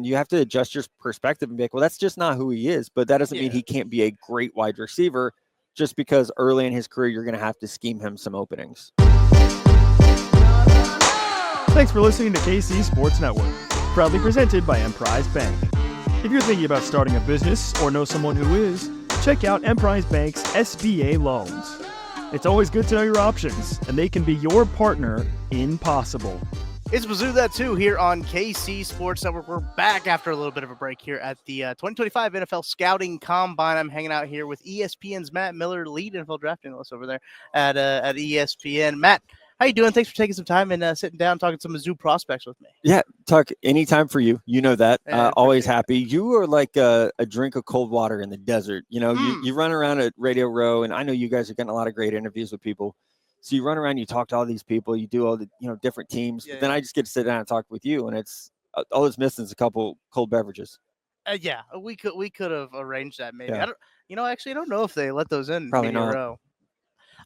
you have to adjust your perspective and be like, well, that's just not who he is. But that doesn't mean he can't be a great wide receiver just because early in his career, you're going to have to scheme him some openings. Thanks for listening to KC Sports Network, proudly presented by Emprise Bank. If you're thinking about starting a business or know someone who is, check out Emprise Bank's SBA loans. It's always good to know your options, and they can be your partner in possible. It's Mizzou That Too here on KC Sports Network. We're back after a little bit of a break here at the 2025 NFL Scouting Combine. I'm hanging out here with ESPN's Matt Miller, lead NFL Draft analyst over there at ESPN. Matt, how you doing? Thanks for taking some time and sitting down talking some Mizzou prospects with me. Yeah, talk anytime for you. You know that. Always happy. You are like a drink of cold water in the desert. You know, you run around at Radio Row, and I know you guys are getting a lot of great interviews with people. So you run around, you talk to all these people, you do all the different teams. But then I just get to sit down and talk with you, and it's all it's missing is a couple cold beverages. We could have arranged that maybe. Yeah. I don't know if they let those in. Probably not. Row.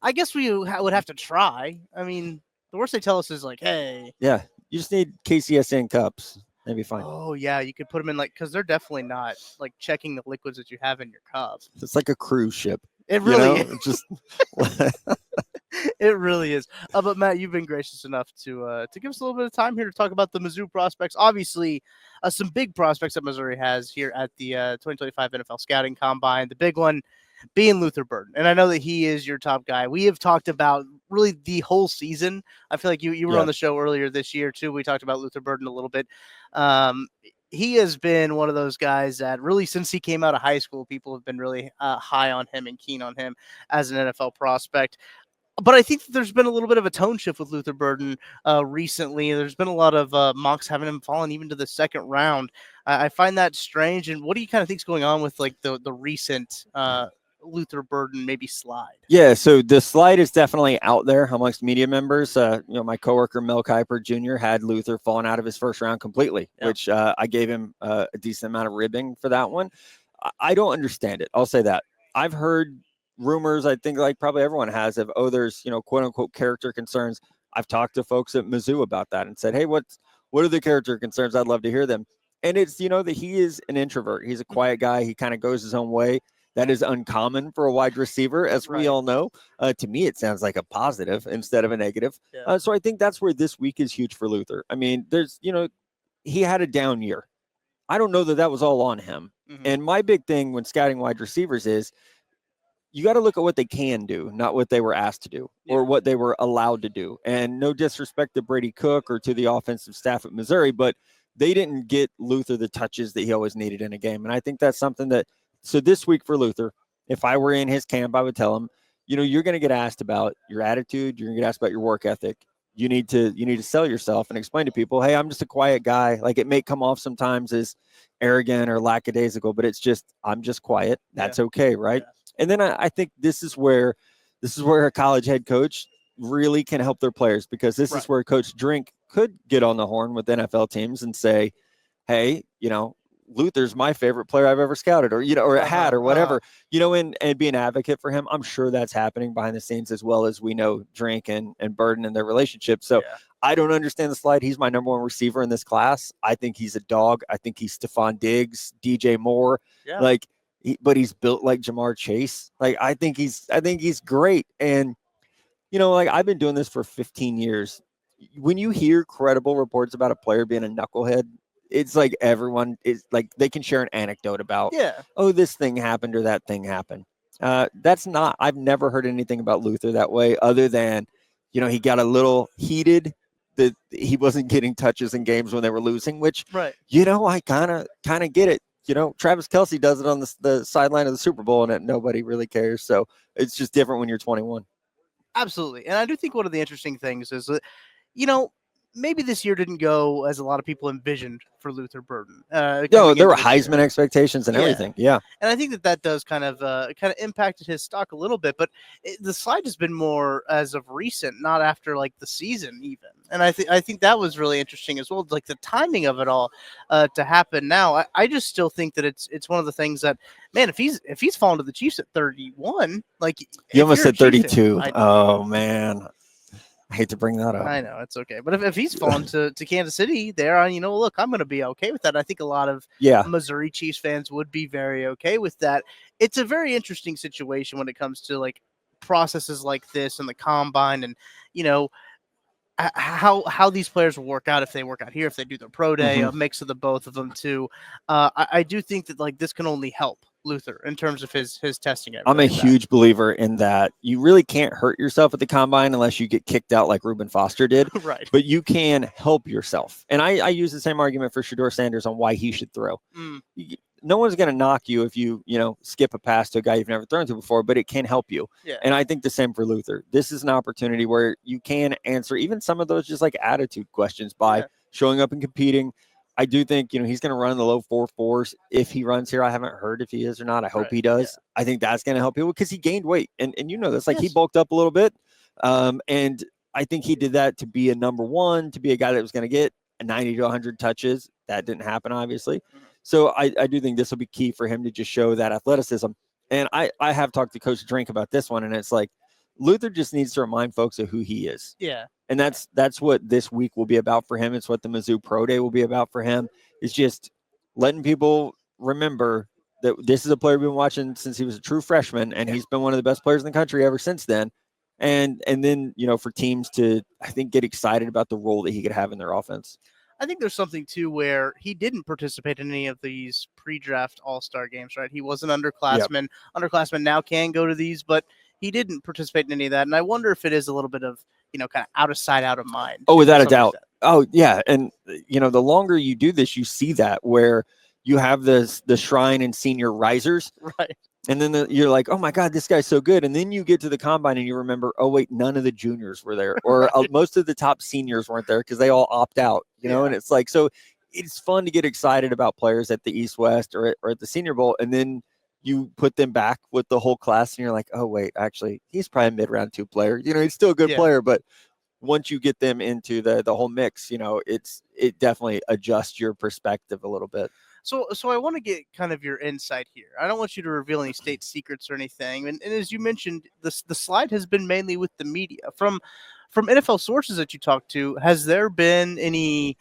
I guess we would have to try. I mean, the worst they tell us is like, hey. Yeah, you just need KCSN cups. That'd be fine. Oh, yeah, you could put them in because they're definitely not like checking the liquids that you have in your cup. It's like a cruise ship. It really is. Just It really is. But Matt, you've been gracious enough to give us a little bit of time here to talk about the Mizzou prospects. Obviously, some big prospects that Missouri has here at the 2025 NFL Scouting Combine. The big one being Luther Burden. And I know that he is your top guy. We have talked about really the whole season. I feel like you were on the show earlier this year, too. We talked about Luther Burden a little bit. He has been one of those guys that really, since he came out of high school, people have been really high on him and keen on him as an NFL prospect. But I think that there's been a little bit of a tone shift with Luther Burden recently. There's been a lot of mocks having him fallen even to the second round. I find that strange. And what do you kind of think is going on with like the recent Luther Burden maybe slide? Yeah, so the slide is definitely out there amongst media members. My coworker Mel Kiper Jr. had Luther falling out of his first round completely, which I gave him a decent amount of ribbing for that one. I don't understand it. I'll say that. I've heard rumors, I think like probably everyone has, of there's quote unquote character concerns. I've talked to folks at Mizzou about that and said, hey, what are the character concerns? I'd love to hear them. And it's that he is an introvert. He's a quiet guy. He kind of goes his own way. That is uncommon for a wide receiver, as we all know. To me, it sounds like a positive instead of a negative. Yeah. So I think that's where this week is huge for Luther. I mean, there's, he had a down year. I don't know that was all on him. Mm-hmm. And my big thing when scouting wide receivers is you got to look at what they can do, not what they were asked to do or what they were allowed to do. And no disrespect to Brady Cook or to the offensive staff at Missouri, but they didn't get Luther the touches that he always needed in a game. And I think that's something that, so this week for Luther, if I were in his camp, I would tell him, you're going to get asked about your attitude. You're going to get asked about your work ethic. You need to sell yourself and explain to people, hey, I'm just a quiet guy. Like it may come off sometimes as arrogant or lackadaisical, but it's just, I'm just quiet. That's okay. Right. Yeah. And then I think this is where a college head coach really can help their players, because this is where Coach Drink could get on the horn with NFL teams and say, hey, Luther's my favorite player I've ever scouted, or had, or whatever, and be an advocate for him. I'm sure that's happening behind the scenes, as well as we know Drink and Burden and their relationship. So I don't understand the slide. He's my number one receiver in this class. I think he's a dog. I think he's Stephon Diggs, DJ Moore, but he's built like Jamar Chase. Like, I think he's great. And, I've been doing this for 15 years. When you hear credible reports about a player being a knucklehead, it's like everyone is like, they can share an anecdote about, oh, this thing happened or that thing happened. I've never heard anything about Luther that way, other than, he got a little heated that he wasn't getting touches in games when they were losing, which, I kind of get it. Travis Kelce does it on the sideline of the Super Bowl, and nobody really cares. So it's just different when you're 21. Absolutely. And I do think one of the interesting things is that, maybe this year didn't go as a lot of people envisioned for Luther Burden. There were Heisman expectations and everything. Yeah. And I think that does kind of impacted his stock a little bit, but the slide has been more as of recent, not after like the season even. And I think that was really interesting as well, like the timing of it all to happen now. I just still think that it's one of the things that, man, if he's fallen to the Chiefs at 31, like you almost said 32. Oh man. I hate to bring that up. I know it's okay, but if he's fallen to Kansas City, there, look, I'm going to be okay with that. I think a lot of Missouri Chiefs fans would be very okay with that. It's a very interesting situation when it comes to like processes like this and the combine, and how these players will work out if they work out here, if they do their pro day, a mix of the both of them too. I do think that like this can only help Luther in terms of his testing. I'm a huge believer in that. You really can't hurt yourself at the combine unless you get kicked out like Reuben Foster did. Right. But you can help yourself. And I use the same argument for Shedeur Sanders on why he should throw. No one's going to knock you if you skip a pass to a guy you've never thrown to before, but it can help you. Yeah. And I think the same for Luther. This is an opportunity where you can answer even some of those just like attitude questions by showing up and competing. I do think, he's going to run the low 4.4s if he runs here. I haven't heard if he is or not. I hope he does. Yeah. I think that's going to help people because he gained weight. And that's like he bulked up a little bit. And I think he did that to be a number one, to be a guy that was going to get 90 to 100 touches. That didn't happen, obviously. So I do think this will be key for him to just show that athleticism. And I have talked to Coach Drink about this one, and it's like Luther just needs to remind folks of who he is. Yeah. And that's what this week will be about for him. It's what the Mizzou Pro Day will be about for him. It's just letting people remember that this is a player we've been watching since he was a true freshman, and he's been one of the best players in the country ever since then. And then, for teams to, I think, get excited about the role that he could have in their offense. I think there's something, too, where he didn't participate in any of these pre-draft all-star games, right? He was an underclassman. Yep. Underclassmen now can go to these, but he didn't participate in any of that. And I wonder if it is a little bit of, kind of out of sight, out of mind. Oh, without a doubt. Oh, yeah. And, the longer you do this, you see that where you have the shrine and senior risers. Right. And then you're like, oh, my God, this guy's so good. And then you get to the combine and you remember, oh, wait, none of the juniors were there. Or most of the top seniors weren't there because they all opt out, And it's like, so it's fun to get excited about players at the East West or at the Senior Bowl. And then you put them back with the whole class and you're like, oh, wait, actually, he's probably a mid-round 2 player. He's still a good player. But once you get them into the whole mix, it definitely adjusts your perspective a little bit. So I want to get kind of your insight here. I don't want you to reveal any state secrets or anything. And as you mentioned, the slide has been mainly with the media. From NFL sources that you talked to, has there been any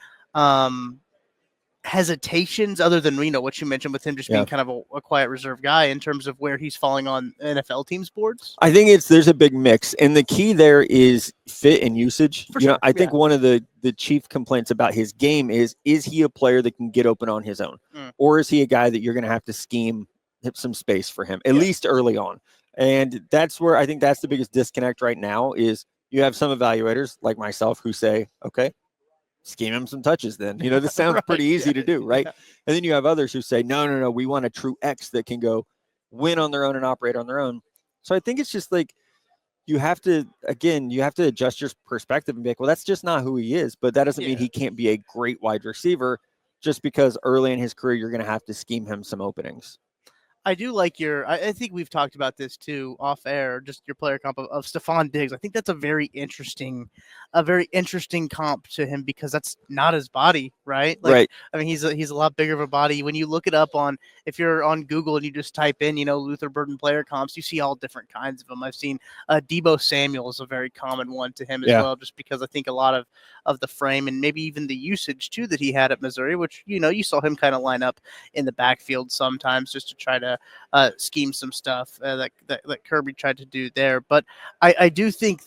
hesitations other than what you mentioned with him just being kind of a quiet, reserved guy in terms of where he's falling on NFL teams' boards? I think there's a big mix, and the key there is fit and usage. For sure. I think one of the chief complaints about his game is he a player that can get open on his own, or is he a guy that you're going to have to scheme some space for him at least early on? And that's where I think that's the biggest disconnect right now is you have some evaluators like myself who say, okay, scheme him some touches then. This sounds pretty easy to do, right? And then you have others who say, no, we want a true X that can go win on their own and operate on their own. So I think it's just like you have to adjust your perspective and be like, well, that's just not who he is. But that doesn't mean he can't be a great wide receiver just because early in his career you're going to have to scheme him some openings. I do like I think we've talked about this too off air, just your player comp of Stephon Diggs. I think that's a very interesting comp to him because that's not his body, right? Right. I mean, he's a lot bigger of a body. When you look it up if you're on Google and you just type in, Luther Burden player comps, you see all different kinds of them. I've seen Deebo Samuel is a very common one to him as well, just because I think a lot of the frame and maybe even the usage too that he had at Missouri, which, you saw him kind of line up in the backfield sometimes just to try to scheme some stuff that Kirby tried to do there. But I do think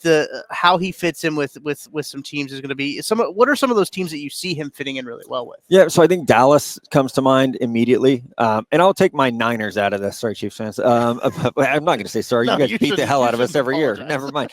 how he fits in with some teams is going to be what are some of those teams that you see him fitting in really well with? Yeah, so I think Dallas comes to mind immediately. And I'll take my Niners out of this. Sorry, Chiefs fans. I'm not going to say sorry. No, you guys beat the hell out of us every apologize. year. Never mind.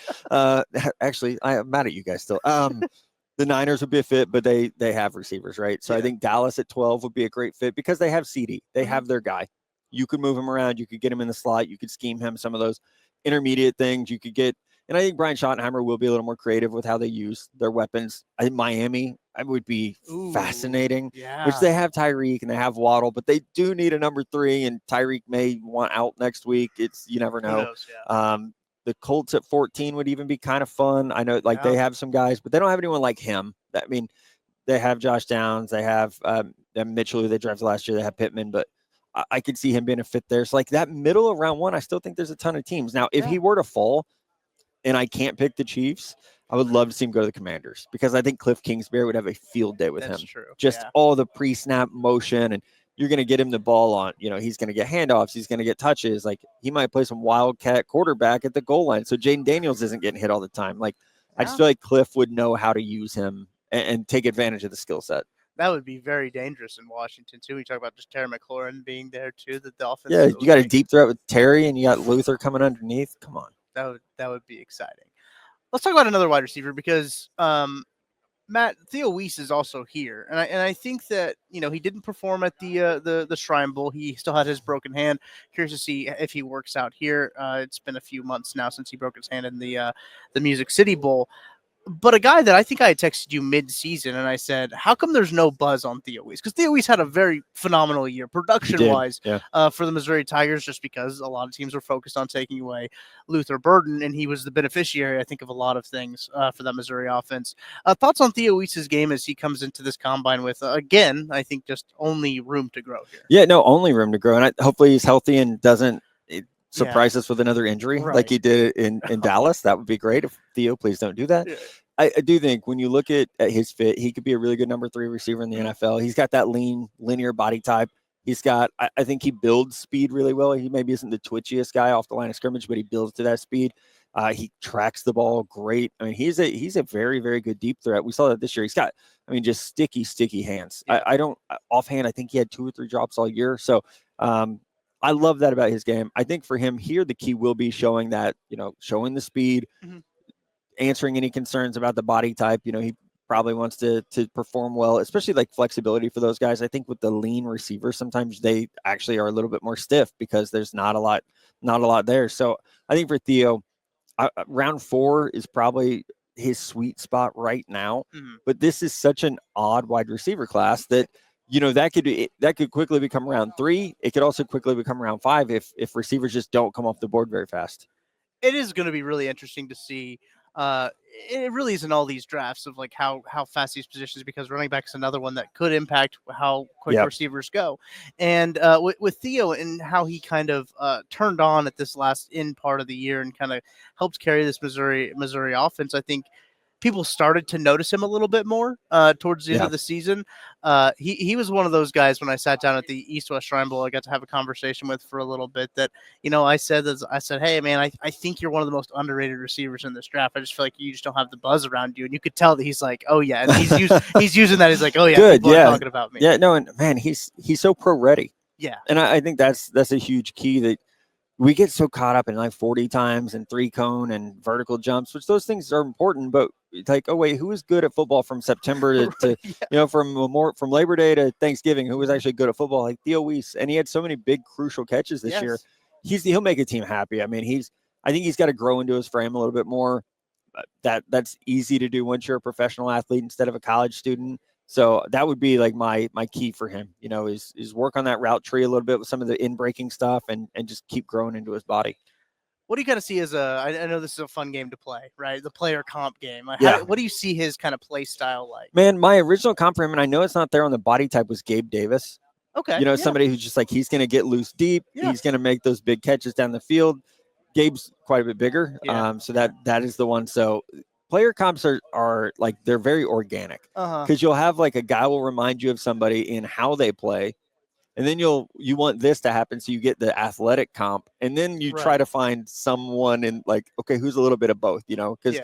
Actually, I am mad at you guys still. The Niners would be a fit, but they have receivers, right? So I think Dallas at 12 would be a great fit because they have CD. They have their guy. You could move him around. You could get him in the slot. You could scheme him some of those intermediate things. You could get, and I think Brian Schottenheimer will be a little more creative with how they use their weapons. I think Miami would be fascinating, which they have Tyreek and they have Waddle, but they do need a number 3, and Tyreek may want out next week. You never know. Who knows, The Colts at 14 would even be kind of fun. I know they have some guys, but they don't have anyone like him. I mean, they have Josh Downs. They have Mitchell, who they drafted last year. They have Pittman, but I could see him being a fit there. So like that middle of round 1, I still think there's a ton of teams. Now, if he were to fall, and I can't pick the Chiefs, I would love to see him go to the Commanders because I think Cliff Kingsbury would have a field day with That's him. true. Just Yeah. all the pre-snap motion, and you're going to get him the ball on, he's going to get handoffs. He's going to get touches. Like, he might play some wildcat quarterback at the goal line. So Jaden Daniels isn't getting hit all the time. Like, I just feel like Cliff would know how to use him and take advantage of the skill set. That would be very dangerous in Washington too. We talk about just Terry McLaurin being there too. The Dolphins. Yeah, you got a deep threat with Terry, and you got Luther coming underneath. Come on. That would be exciting. Let's talk about another wide receiver because Matt, Theo Weiss is also here, and I think that he didn't perform at the Shrine Bowl. He still had his broken hand. Curious to see if he works out here. It's been a few months now since he broke his hand in the Music City Bowl. But a guy that I think I had texted you mid-season, and I said, how come there's no buzz on Theo Weiss? Because Theo Weiss had a very phenomenal year, production-wise, for the Missouri Tigers, just because a lot of teams were focused on taking away Luther Burden, and he was the beneficiary, I think, of a lot of things for that Missouri offense. Thoughts on Theo Weiss's game as he comes into this combine with, again, I think just only room to grow here. Yeah, no, only room to grow. And hopefully he's healthy and doesn't surprise us with another injury like he did in Dallas. That would be great. If Theo, please don't do that. Yeah. I do think when you look at his fit, he could be a really good number 3 receiver in the NFL. He's got that lean, linear body type. He's got, I think he builds speed really well. He maybe isn't the twitchiest guy off the line of scrimmage, but he builds to that speed. He tracks the ball great. I mean, he's a very, very good deep threat. We saw that this year. He's got, just sticky hands. Yeah. I don't, offhand, I think he had 2 or 3 drops all year. So, I love that about his game. I think for him here, the key will be showing that, showing the speed, answering any concerns about the body type. He probably wants to perform well, especially like flexibility for those guys. I think with the lean receivers, sometimes they actually are a little bit more stiff because there's not a lot there. So I think for Theo, round 4 is probably his sweet spot right now. But this is such an odd wide receiver class that that could quickly become round 3. It could also quickly become round 5 if receivers just don't come off the board very fast. It is going to be really interesting to see. It really is in all these drafts of like how fast these positions, because running back is another one that could impact how quick receivers go. And with Theo and how he kind of turned on at this last end part of the year and kind of helped carry this Missouri offense, I think people started to notice him a little bit more towards the end of the season. He was one of those guys when I sat down at the East-West Shrine Bowl, I got to have a conversation with for a little bit that, I said, hey, man, I think you're one of the most underrated receivers in this draft. I just feel like you just don't have the buzz around you. And you could tell that he's like, oh, yeah. And he's using that. He's like, oh, yeah, good, people are talking about me. Yeah, no, and man, he's so pro-ready. Yeah. And I think that's a huge key that we get so caught up in like 40 times and 3-cone and vertical jumps, which those things are important, but it's like, oh wait, who was good at football from September to from Labor Day to Thanksgiving? Who was actually good at football? Like Theo Weiss, and he had so many big crucial catches this year. He'll make a team happy. I mean, I think he's got to grow into his frame a little bit more. That's easy to do once you're a professional athlete instead of a college student. So that would be like my key for him, is work on that route tree a little bit with some of the in-breaking stuff and just keep growing into his body. What do you kind of see as I know this is a fun game to play, right? The player comp game. What do you see his kind of play style like? Man, my original comp for him, and I know it's not there on the body type, was Gabe Davis. Okay. Somebody who's just like, he's going to get loose deep. Yeah. He's going to make those big catches down the field. Gabe's quite a bit bigger. Yeah. So that is the one. So player comps are like, they're very organic because you'll have like a guy will remind you of somebody in how they play. And then you want this to happen. So you get the athletic comp, and then you try to find someone in like, okay, who's a little bit of both, because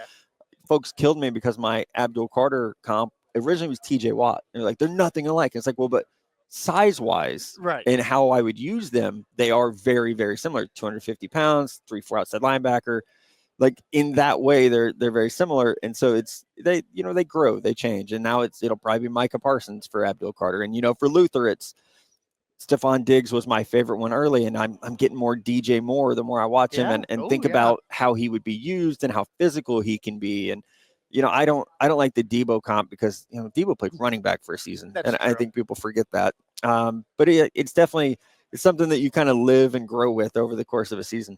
folks killed me because my Abdul Carter comp originally was TJ Watt. And they're like, they're nothing alike. It's like, well, but size wise and how I would use them, they are very, very similar. 250 pounds, 3-4 outside linebacker. Like in that way, they're very similar. And so they grow, they change. And now it'll probably be Micah Parsons for Abdul Carter. And, for Luther, it's Stephon Diggs was my favorite one early, and I'm getting more DJ Moore the more I watch him and think about how he would be used and how physical he can be. And I don't like the Debo comp because Debo played running back for a season, and I think people forget that. But it's definitely something that you kind of live and grow with over the course of a season.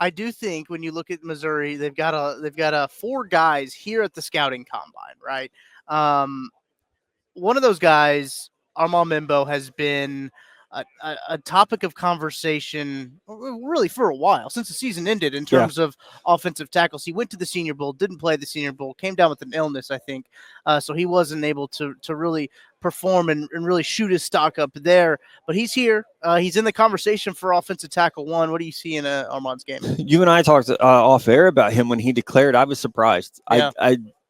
I do think when you look at Missouri, they've got 4 guys here at the scouting combine, right? One of those guys, Armand Mimbo, has been a topic of conversation really for a while since the season ended in terms of offensive tackles. He went to the Senior Bowl, didn't play the Senior Bowl, came down with an illness, I think. So he wasn't able to really perform and really shoot his stock up there. But he's here. He's in the conversation for offensive tackle one. What do you see in Armand's game? You and I talked off air about him when he declared. I was surprised. Yeah.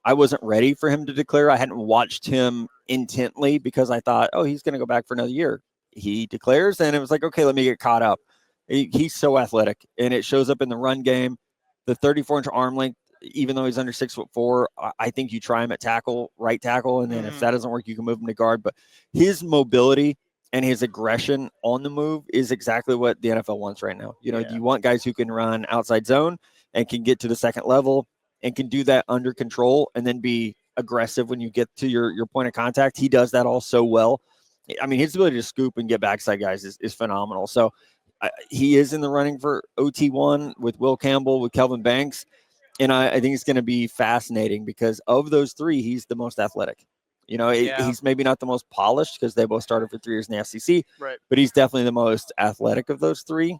I wasn't ready for him to declare. I hadn't watched him intently because I thought, oh, he's going to go back for another year. He declares, and it was like, okay, let me get caught up. He's so athletic, and it shows up in the run game. The 34-inch arm length, even though he's under 6'4", I think you try him at tackle, right tackle, and then if that doesn't work, you can move him to guard. But his mobility and his aggression on the move is exactly what the NFL wants right now. You know, you want guys who can run outside zone and can get to the second level and can do that under control and then be aggressive when you get to your point of contact. He does that all so well. I mean, his ability to scoop and get backside guys is phenomenal. So he is in the running for OT1 with Will Campbell, with Kelvin Banks. And I think it's going to be fascinating because of those three, he's the most athletic. You know, he's maybe not the most polished because they both started for 3 years in the FCC, right? But he's definitely the most athletic of those three.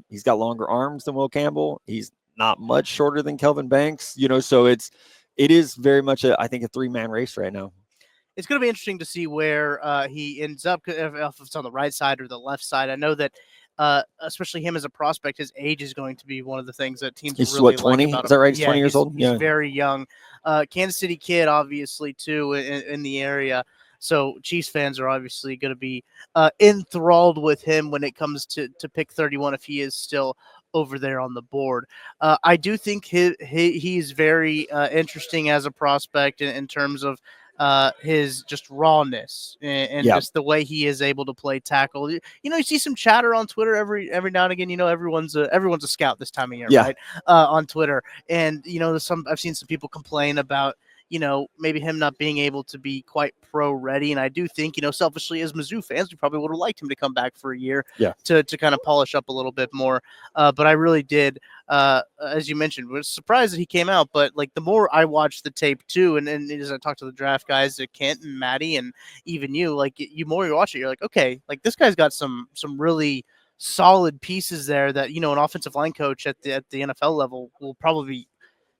He's got longer arms than Will Campbell. He's not much shorter than Kelvin Banks, you know, so it is very much I think a 3-man race right now. It's going to be interesting to see where he ends up, if it's on the right side or the left side. I know that especially him as a prospect, his age is going to be one of the things that teams he's really 20? like about him. Is that right? He's 20 years old? He's very young. Kansas City kid, obviously, too, in the area. So Chiefs fans are obviously going to be enthralled with him when it comes to pick 31 if he is still over there on the board. I do think he's very interesting as a prospect in terms of his just rawness and just the way he is able to play tackle. You know, you see some chatter on Twitter every now and again. You know, everyone's a scout this time of year, right? On Twitter, and you know, I've seen some people complain about, you know, maybe him not being able to be quite pro ready. And I do think, you know, selfishly as Mizzou fans, we probably would have liked him to come back for a year to kind of polish up a little bit more. But I really did, as you mentioned, was surprised that he came out. But like the more I watched the tape too, and as I talked to the draft guys, Kent and Maddie, and even you, like you more you watch it, you're like, okay, like this guy's got some really solid pieces there that, you know, an offensive line coach at the NFL level will probably be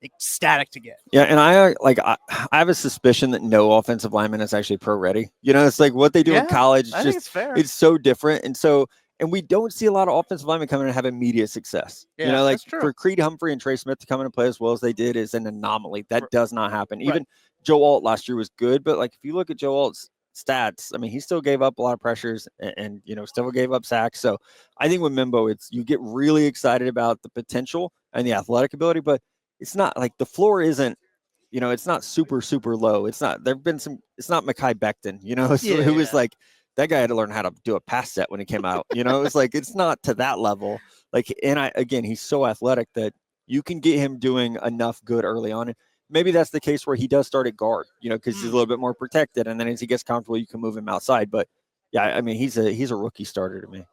ecstatic to get. Yeah, and I have a suspicion that no offensive lineman is actually pro ready. You know, it's like what they do in college. I think it's fair. It's so different, and we don't see a lot of offensive linemen come in and have immediate success. Yeah, you know, like for Creed Humphrey and Trey Smith to come in and play as well as they did is an anomaly. That does not happen. Even Joe Alt last year was good, but like if you look at Joe Alt's stats, I mean, he still gave up a lot of pressures and you know, still gave up sacks. So I think with Mimbo, you get really excited about the potential and the athletic ability, but it's not like the floor isn't, you know, it's not super, super low. It's not, there've been it's not Mekhi Becton, you know, who was like, that guy had to learn how to do a pass set when he came out, you know, it's like, it's not to that level. Like, and again, he's so athletic that you can get him doing enough good early on. And maybe that's the case where he does start at guard, you know, because he's a little bit more protected. And then as he gets comfortable, you can move him outside. But yeah, I mean, he's a rookie starter to me.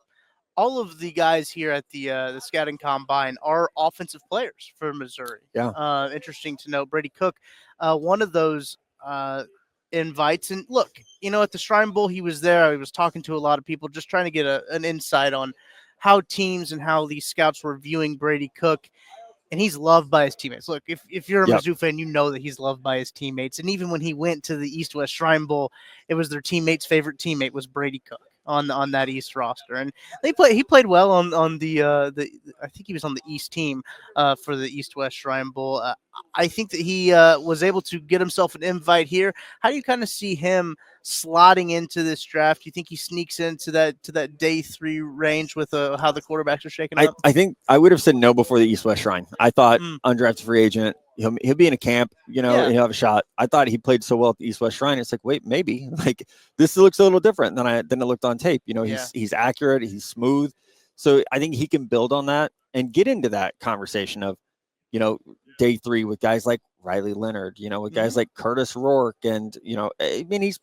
All of the guys here at the scouting combine are offensive players for Missouri. Yeah. Interesting to note. Brady Cook, one of those invites. And look, you know, at the Shrine Bowl, he was there. I was talking to a lot of people, just trying to get an insight on how teams and how these scouts were viewing Brady Cook. And he's loved by his teammates. Look, if you're a Mizzou fan, you know that he's loved by his teammates. And even when he went to the East-West Shrine Bowl, it was their teammate's favorite teammate was Brady Cook on that East roster. And he played well on the I think he was on the East team for the East-West Shrine Bowl. I think that he was able to get himself an invite here. How do you kind of see him slotting into this draft? Do you think he sneaks into that day 3 range with how the quarterbacks are shaking up? I think I would have said no before the East-West Shrine. I thought undrafted free agent, he'll be in a camp, you know, and he'll have a shot. I thought he played so well at the East-West Shrine. It's like, wait, maybe like this looks a little different than it looked on tape. You know, he's accurate, he's smooth. So I think he can build on that and get into that conversation of, you know, day 3 with guys like Riley Leonard, you know, with guys like Curtis Rourke. And, you know, I mean, he's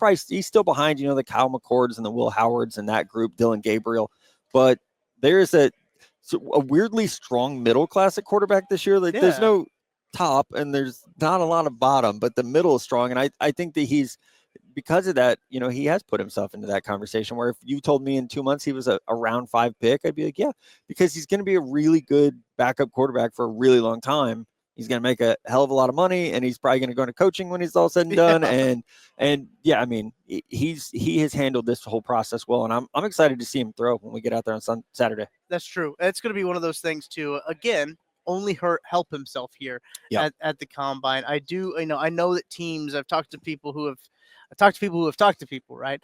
still behind, you know, the Kyle McCords and the Will Howards and that group, Dylan Gabriel. But there's a weirdly strong middle class at quarterback this year. Like there's no top and there's not a lot of bottom, but the middle is strong. And I think that he's because of that, he has put himself into that conversation where if you told me in 2 months he was a round 5 pick, I'd be like, yeah, because he's going to be a really good backup quarterback for a really long time. He's going to make a hell of a lot of money, and he's probably going to go into coaching when he's all said and done. Yeah. And yeah, I mean, he has handled this whole process well, and I'm excited to see him throw when we get out there on Saturday. That's true. It's going to be one of those things too. Again, only help himself here at the combine. I know that teams. I've talked to people who have talked to people, right?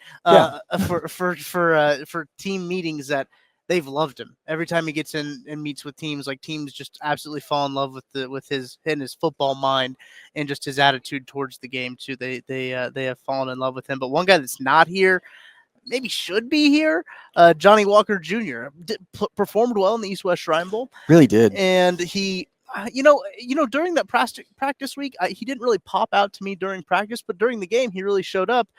For team meetings that they've loved him every time he gets in and meets with teams. Like teams just absolutely fall in love with his football mind and just his attitude towards the game too. They have fallen in love with him. But one guy that's not here, maybe should be here, Johnny Walker Jr. Performed well in the East-West Shrine Bowl. Really did. And he, during that practice week, he didn't really pop out to me during practice, but during the game, he really showed up.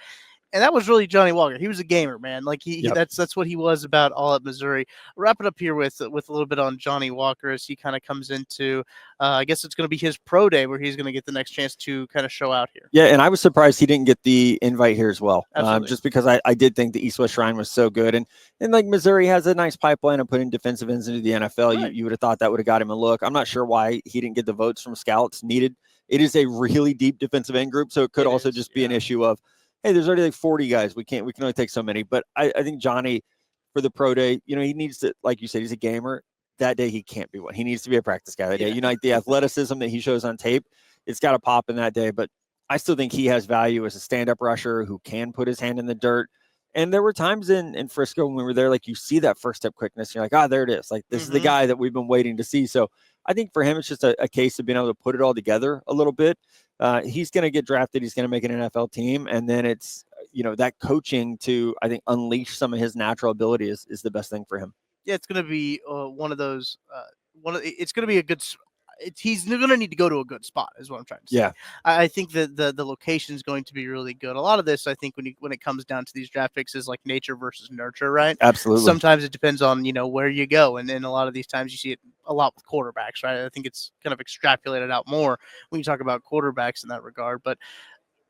And that was really Johnny Walker. He was a gamer, man. Like that's what he was about all at Missouri. Wrap it up here with a little bit on Johnny Walker as he kind of comes into, I guess it's going to be his pro day where he's going to get the next chance to kind of show out here. Yeah, and I was surprised he didn't get the invite here as well. Absolutely. Just because I did think the East-West Shrine was so good. And like Missouri has a nice pipeline of putting defensive ends into the NFL. Right. You would have thought that would have got him a look. I'm not sure why he didn't get the votes from scouts needed. It is a really deep defensive end group, so it could also just be an issue of, hey, there's already like 40 guys. We can only take so many. But I think Johnny, for the pro day, he needs to, like you said, he's a gamer. That day he can't be one. He needs to be a practice guy that day. Like the athleticism that he shows on tape, it's got to pop in that day. But I still think he has value as a stand-up rusher who can put his hand in the dirt. And there were times in Frisco when we were there, like you see that first step quickness. You're like, there it is. Like this is the guy that we've been waiting to see. So I think for him, it's just a case of being able to put it all together a little bit. He's going to get drafted. He's going to make an NFL team. And then it's, that coaching to, I think, unleash some of his natural ability is the best thing for him. Yeah, it's going to be one of those, it's going to be a good, he's going to need to go to a good spot is what I'm trying to say. Yeah. I think that the location is going to be really good. A lot of this, I think, when it comes down to these draft picks is like nature versus nurture, right? Absolutely. Sometimes it depends on, where you go. And then a lot of these times you see it a lot with quarterbacks, right? I think it's kind of extrapolated out more when you talk about quarterbacks in that regard. But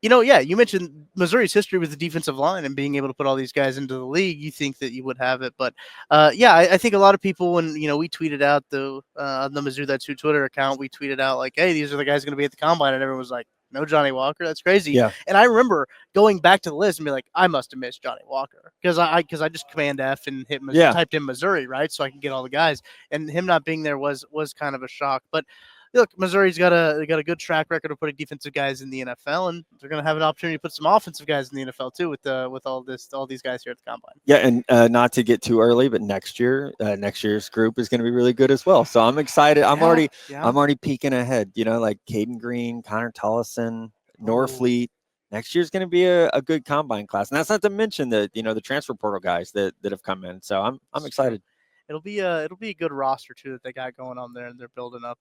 you mentioned Missouri's history with the defensive line and being able to put all these guys into the league. You think that you would have it, but I think a lot of people, when we tweeted out on the Mizzou That's Who Twitter account, we tweeted out like, "Hey, these are the guys going to be at the combine," and everyone was like, "No Johnny Walker, that's crazy." Yeah. And I remember going back to the list and be like, "I must have missed Johnny Walker," because I just Command F and typed in Missouri, right, so I can get all the guys, and him not being there was kind of a shock, but. Look, Missouri's got a good track record of putting defensive guys in the NFL, and they're going to have an opportunity to put some offensive guys in the NFL too with all these guys here at the combine. Yeah, and not to get too early, but next year's group is going to be really good as well. So I'm excited. I'm already peeking ahead. Like Caden Green, Connor Tollison, Norfleet. Next year's going to be a good combine class, and that's not to mention the transfer portal guys that have come in. So I'm excited. It'll be a good roster too that they got going on there, and they're building up.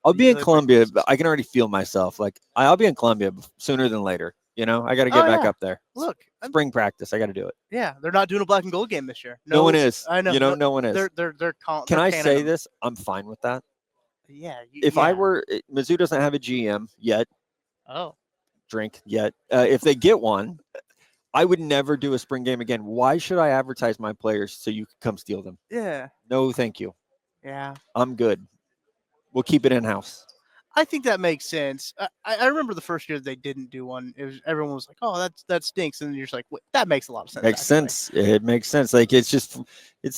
I'll be in Columbia, but I can already feel myself. Like I'll be in Columbia sooner than later. I got to get back up there. Look, spring practice, I got to do it. Yeah, they're not doing a black and gold game this year. No one is. I know. No one is. Can I say this? I'm fine with that. Yeah. I were, Mizzou doesn't have a GM yet. Oh. Drink yet. If they get one. I would never do a spring game again. Why should I advertise my players so you can come steal them? Yeah. No, thank you. Yeah. I'm good. We'll keep it in-house. I think that makes sense. I remember the first year they didn't do one. Everyone was like, "Oh, that stinks," and then you're just like, "Wait, that makes a lot of sense." Makes sense. It makes sense. Like it's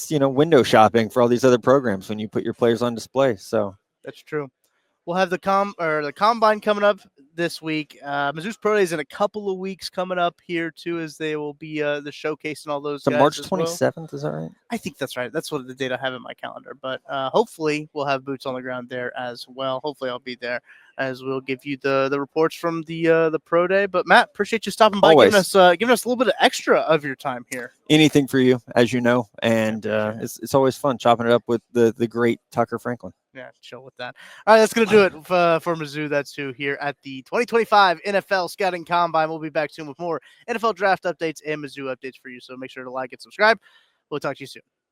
window shopping for all these other programs when you put your players on display. So that's true. We'll have the combine coming up this week. Mizzou's Pro Day is in a couple of weeks coming up here too, as they will be the showcase and all those. So guys March as 27th, well. Is that right? I think that's right. That's what the date I have in my calendar. But hopefully we'll have boots on the ground there as well. Hopefully I'll be there as we'll give you the reports from the Pro Day. But Matt, appreciate you stopping by, giving us a little bit of extra of your time here. Anything for you, as you know, and it's always fun chopping it up with the great Tucker Franklin. Yeah, chill with that. All right, that's going to do it for Mizzou. That's who here at the 2025 NFL Scouting Combine. We'll be back soon with more NFL Draft updates and Mizzou updates for you. So make sure to like and subscribe. We'll talk to you soon.